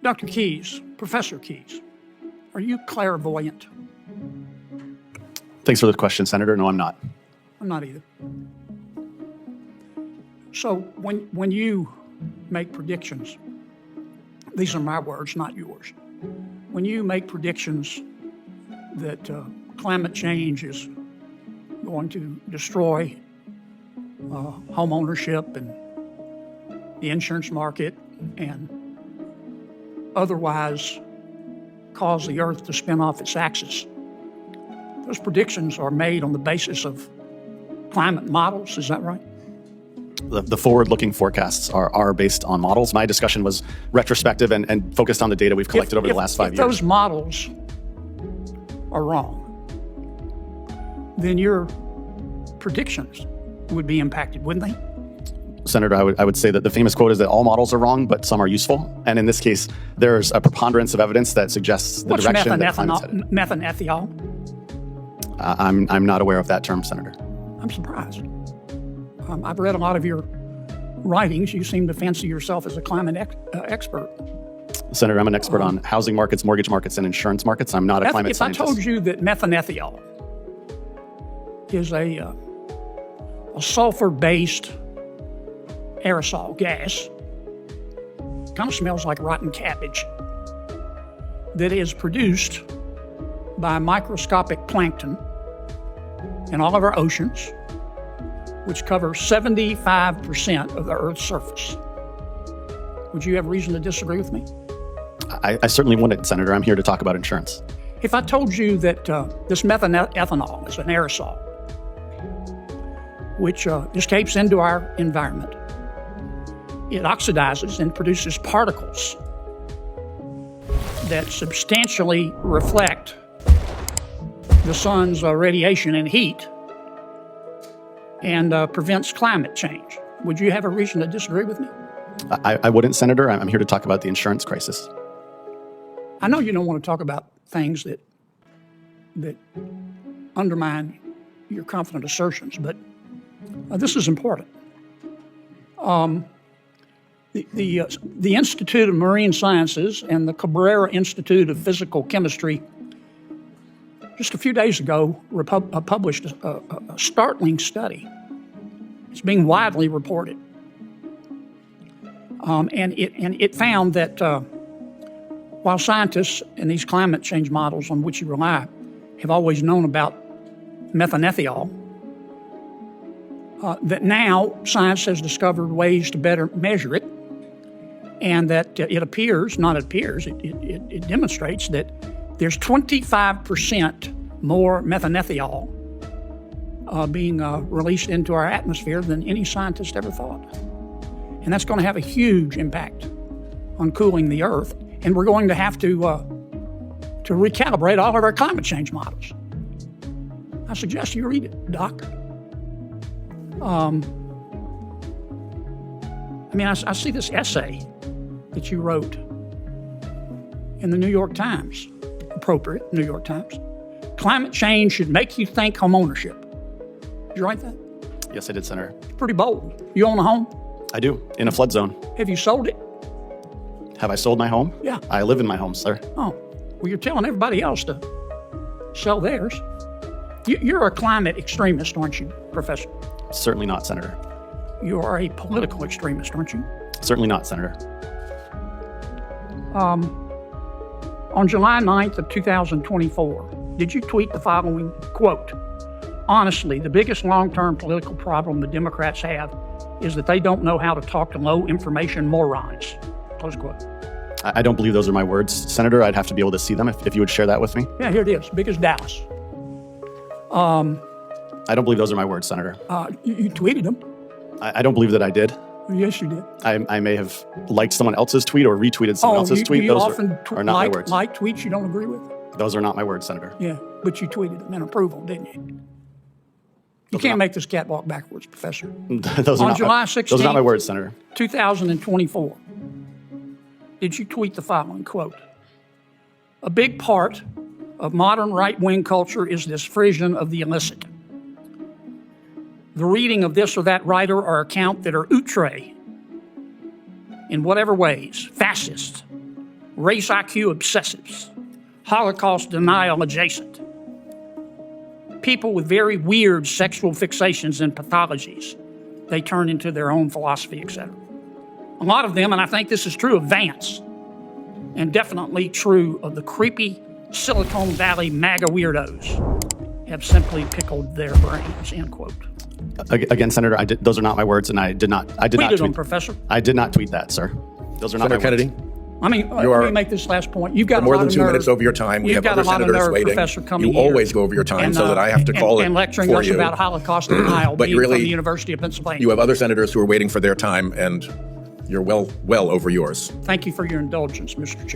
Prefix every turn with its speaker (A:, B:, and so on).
A: Dr. Keyes, Professor Keyes, are you clairvoyant?
B: Thanks for the question, Senator. No, I'm not.
A: I'm not either. So when you make predictions, these are my words, not yours. When you make predictions that climate change is going to destroy home ownership and the insurance market and otherwise cause the earth to spin off its axis, those predictions are made on the basis of climate models, is that right?
B: The forward-looking forecasts are based on models. My discussion was retrospective and focused on the data we've collected over the last 5 years.
A: If those models are wrong, then your predictions would be impacted, wouldn't they?
B: Senator, I would say that the famous quote is that all models are wrong, but some are useful. And in this case, there's a preponderance of evidence that suggests the direction that climate's headed.
A: Methanethiol?
B: I'm not aware of that term, Senator.
A: I'm surprised. I've read a lot of your writings. You seem to fancy yourself as a climate expert.
B: Senator, I'm an expert on housing markets, mortgage markets, and insurance markets. I'm not a climate scientist.
A: If I told you that methanethiol is a sulfur-based aerosol gas, kind of smells like rotten cabbage, that is produced by microscopic plankton in all of our oceans, which cover 75% of the Earth's surface. Would you have reason to disagree with me?
B: I certainly wouldn't, Senator. I'm here to talk about insurance.
A: If I told you that this methanethanol is an aerosol, which escapes into our environment, it oxidizes and produces particles that substantially reflect the sun's radiation and heat and prevents climate change. Would you have a reason to disagree with me?
B: I wouldn't, Senator. I'm here to talk about the insurance crisis.
A: I know you don't want to talk about things that undermine your confident assertions, but this is important. The Institute of Marine Sciences and the Cabrera Institute of Physical Chemistry just a few days ago published a startling study. It's being widely reported. And it found that while scientists in these climate change models on which you rely have always known about methanethiol, that now science has discovered ways to better measure it, and that it demonstrates that there's 25% more methanethiol being released into our atmosphere than any scientist ever thought. And that's going to have a huge impact on cooling the Earth, and we're going to have to recalibrate all of our climate change models. I suggest you read it, Doc. I see this essay that you wrote in the New York Times, appropriate New York Times. Climate change should make you think homeownership. Did you write that?
B: Yes, I did, Senator.
A: Pretty bold. You own a home?
B: I do, in a flood zone.
A: Have you sold it?
B: Have I sold my home?
A: Yeah.
B: I live in my home, sir.
A: Oh, well, you're telling everybody else to sell theirs. You're a climate extremist, aren't you, Professor?
B: Certainly not, Senator.
A: You are a political extremist, aren't you?
B: Certainly not, Senator.
A: On July 9th of 2024, did you tweet the following, quote, "Honestly, the biggest long-term political problem the Democrats have is that they don't know how to talk to low-information morons," close quote.
B: I don't believe those are my words, Senator. I'd have to be able to see them if you would share that with me.
A: Yeah, here it is, big as Dallas.
B: I don't believe those are my words, Senator.
A: You tweeted them.
B: I don't believe that I did.
A: Yes, you did.
B: I may have liked someone else's tweet or retweeted someone else's tweet.
A: You
B: Those
A: often
B: are not my words.
A: like tweets you don't agree with?
B: Those are not my words, Senator.
A: Yeah, but you tweeted them in approval, didn't you? You can't make this cat walk backwards, Professor. On July 16th,
B: those are not my words, Senator.
A: 2024, did you tweet the following, quote, "A big part of modern right-wing culture is this frisson of the illicit. The reading of this or that writer or account that are outre in whatever ways, fascist, race IQ obsessives, Holocaust denial adjacent, people with very weird sexual fixations and pathologies. They turn into their own philosophy, etc. A lot of them, and I think this is true of Vance, and definitely true of the creepy Silicon Valley MAGA weirdos, have simply pickled their brains, end quote.
B: Again, Senator, those are not my words, and I did not tweet
A: them, Professor.
B: I did not tweet that, sir. Those are not
C: Senator
B: my
C: Kennedy.
B: words.
A: I mean, let me make this last point. You've got
C: more
A: a lot
C: than
A: of
C: 2
A: nerve.
C: minutes over your time. We
A: You've
C: have
A: got
C: other
A: a lot of
C: senators
A: nerve,
C: waiting.
A: Professor, coming
C: You
A: here
C: always go over your time, so that I have to call it
A: and lecturing
C: for
A: us
C: you.
A: about Holocaust denial
C: But
A: being
C: really,
A: from the University of Pennsylvania.
C: You have other senators who are waiting for their time, and you're well over yours.
A: Thank you for your indulgence, Mr. Chair.